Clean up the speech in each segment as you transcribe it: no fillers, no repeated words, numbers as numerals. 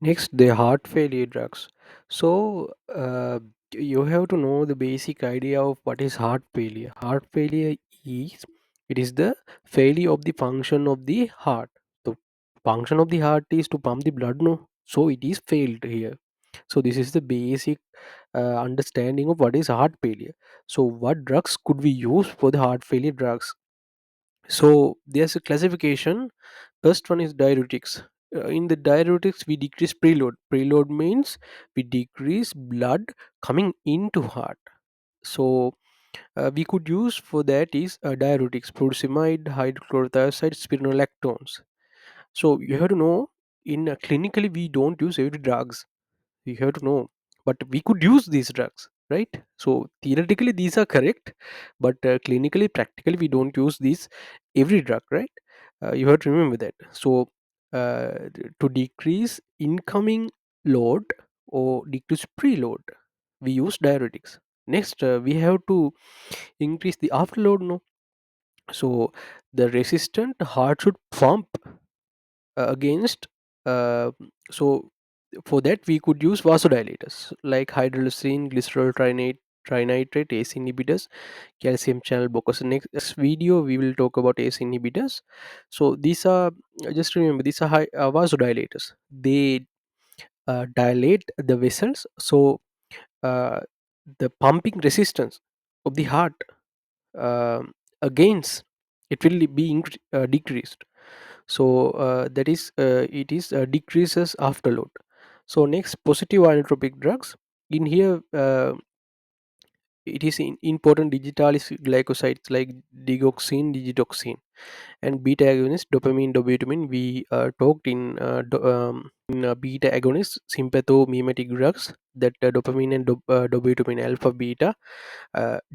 Next, the heart failure drugs. So, you have to know the basic idea of what is heart failure. Heart failure is it is the failure of the function of the heart. The function of the heart is to pump the blood, no. So it is failed here. So this is the basic understanding of what is heart failure. So what drugs could we use for the heart failure drugs? So there's a classification. First one is diuretics. In the diuretics, we decrease preload. Preload means we decrease blood coming into heart. So we could use for that is diuretics, furosemide, hydrochlorothiazide, spironolactones. So you have to know in clinically we don't use every drugs. You have to know, but we could use these drugs, right? So theoretically these are correct, but clinically, practically we don't use these every drug, right? You have to remember that. So to decrease incoming load or decrease preload, we use diuretics. Next, we have to increase the afterload, no. So the resistant heart should pump against uh, so for that we could use vasodilators like hydrolyzine, glycerol trinate, trinitrate, ACE inhibitors, calcium channel blockers. Next video we will talk about ACE inhibitors. So these are, just remember, these are vasodilators. They dilate the vessels, so uh, the pumping resistance of the heart um against it will be decreased. So that is it is decreases afterload. So next, positive inotropic drugs. In here it is important digitalis glycosides like digoxin, digitoxin, and beta agonist dopamine, dobutamine. We talked in beta agonist sympathomimetic drugs, that dopamine and dobutamine alpha beta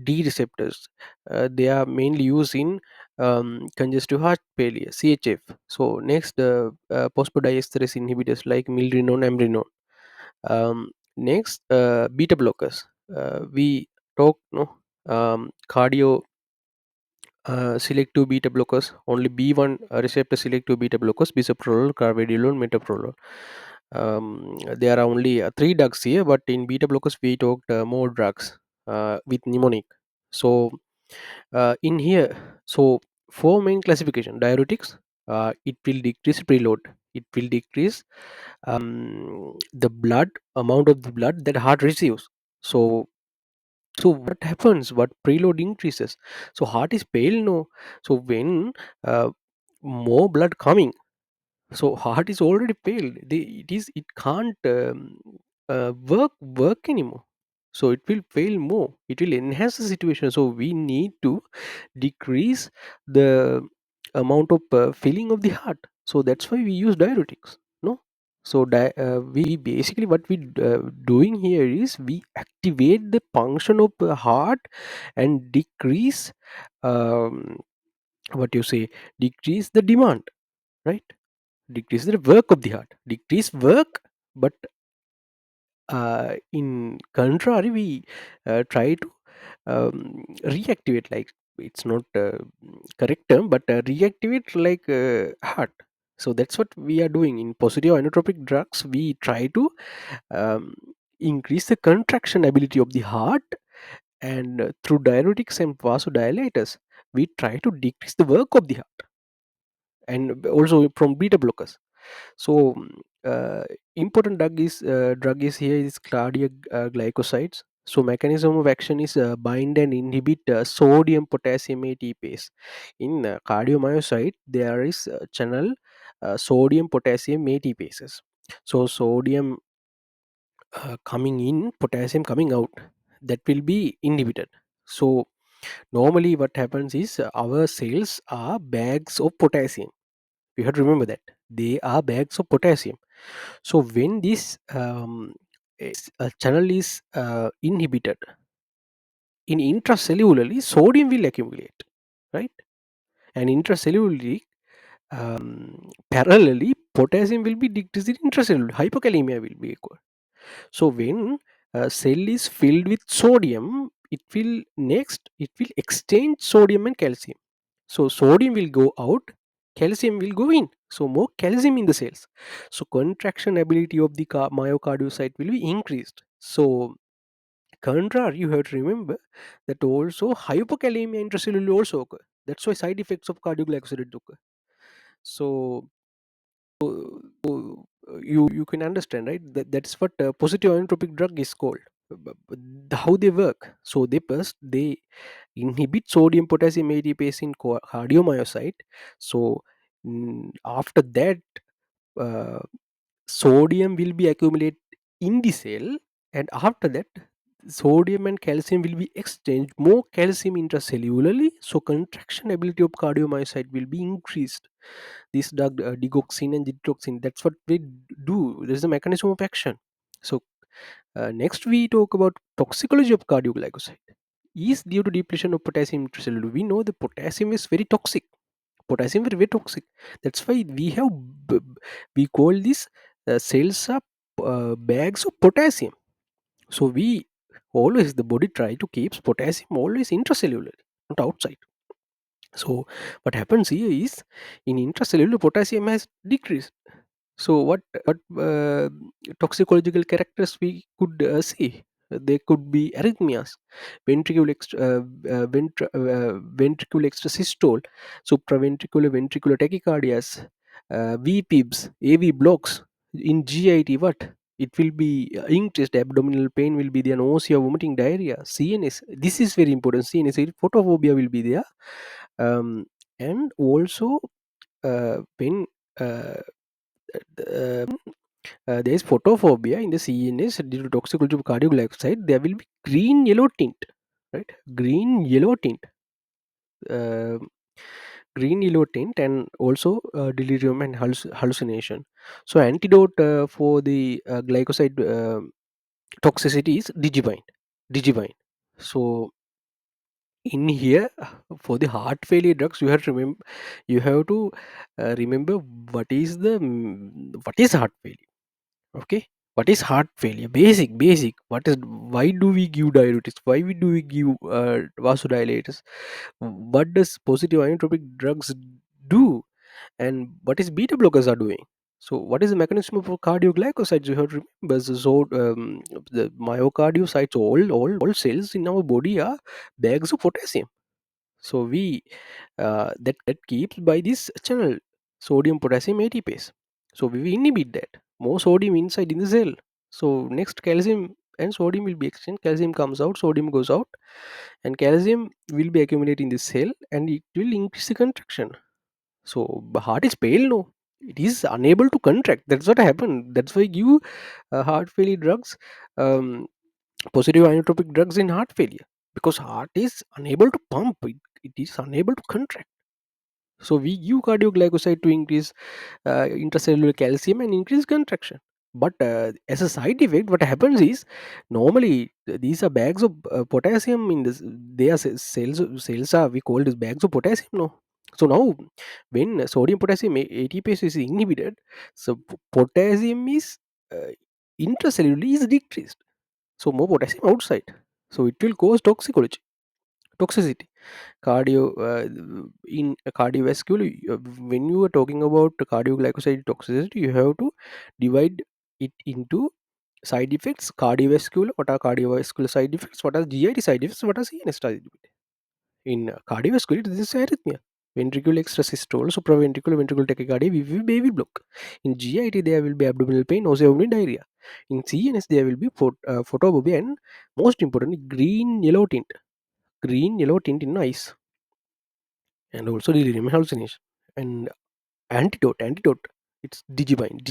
D receptors. They are mainly used in congestive heart failure, CHF. So next, phosphodiesterase inhibitors like milrinone, amrinone. Next, beta blockers. We talk no cardio selective beta blockers, only B1 receptor selective beta blockers, bisoprolol, carvedilol, metoprolol. There are only three drugs here, but in beta blockers we talked more drugs with mnemonic. So in here, so four main classification: diuretics, it will decrease preload, it will decrease the blood amount of the blood that heart receives. So what happens? What preload increases? So heart is pale, no. So when uh, more blood coming, so heart is already pale. It can't work anymore. So it will fail more. It will enhance the situation. So we need to decrease the amount of filling of the heart. So that's why we use diuretics, no. So we basically, what we doing here is we activate the function of the heart and decrease what you say, decrease the demand, right? Decrease the work of the heart, decrease work. But in contrary, we try to reactivate, like, it's not correct term, but reactivate like heart. So that's what we are doing in positive inotropic drugs. We try to um, increase the contraction ability of the heart, and through diuretics and vasodilators we try to decrease the work of the heart, and also from beta blockers. So important drug is here is cardiac glycosides. So mechanism of action is bind and inhibit sodium potassium ATPase. In cardiomyocyte there is channel sodium potassium ATPases. So sodium coming in, potassium coming out, that will be inhibited. So normally what happens is our cells are bags of potassium. You have to remember that they are bags of potassium. So when this channel is inhibited, in intracellularly sodium will accumulate, right? And intracellularly, parallelly potassium will be decreased in intracellular, hypokalemia will be occur. So when a cell is filled with sodium, it will exchange sodium and calcium. So sodium will go out, calcium will go in. So more calcium in the cells. So contraction ability of the myocardial will be increased. So contrary, you have to remember that also hypokalemia intracellular also occur. That's why side effects of cardioglycoside occur. So you can understand, right? That's what positive inotropic drug is called. How they work? So they inhibit sodium potassium ATPase in cardiomyocyte. So after that, uh, sodium will be accumulated in the cell, and after that sodium and calcium will be exchanged more calcium intracellularly, so contraction ability of cardiomyocyte will be increased. This drug, digoxin and digoxin, that's what we do. There's a mechanism of action. So next we talk about toxicology of cardioglycoside is due to depletion of potassium intracellular. We know the potassium is very toxic. Potassium is very toxic. That's why we call this cells are bags of potassium. So we always, the body try to keep potassium always intracellular, not outside. So what happens here is in intracellular potassium has decreased. So what toxicological characters we could see? They could be arrhythmias, ventricular extrasystole, supraventricular ventricular tachycardias, VPIBs, AV blocks. In GIT, what? It will be increased abdominal pain will be there, nausea, vomiting, diarrhea. CNS, this is very important. CNS, photophobia will be there, and also when uh, uh, there is photophobia in the CNS due to toxicology of cardioglycoside. There will be green yellow tint, right? Green yellow tint, uh, green yellow tint, and also delirium and hallucination. So antidote for the glycoside toxicity is digibind. Digibind. So in here, for the heart failure drugs, you have to remember what is heart failure. Okay, what is heart failure? Basic. What is, why do we give diuretics? Why do we give vasodilators? What does positive inotropic drugs do? And what is beta blockers are doing? So what is the mechanism of cardioglycosides? You have to remember. So the myocardiocytes, all cells in our body are bags of potassium. So we that keeps by this channel, sodium potassium ATPase. So we will inhibit that more sodium inside in the cell. So next, calcium and sodium will be exchanged. Calcium comes out, sodium goes out, and calcium will be accumulated in the cell, and it will increase the contraction. So the heart is pale, no, it is unable to contract. That's what happened. That's why you heart failure drugs, um, positive inotropic drugs in heart failure, because heart is unable to pump, it is unable to contract. So we give cardioglycoside to increase intracellular calcium and increase contraction. But as a side effect, what happens is, normally these are bags of potassium in this. They are cells are, we call this bags of potassium. No, so now when sodium potassium ATPase is inhibited, so potassium is uh, intracellularly is decreased. So more potassium outside. So it will cause toxicity. Cardio in cardiovascular, when you are talking about cardioglycoside toxicity, you have to divide it into side effects. Cardiovascular, what are cardiovascular side effects? What are GIT side effects? What are CNS side effects? In cardiovascular, this is arrhythmia, ventricular extrasystole, supraventricular ventricular tachycardia, VV baby block. In GIT, there will be abdominal pain, nausea, vomiting, diarrhea. In CNS, there will be photophobia, and most importantly, green yellow tint in eyes, and also delirium hallucination. And antidote, it's digibind.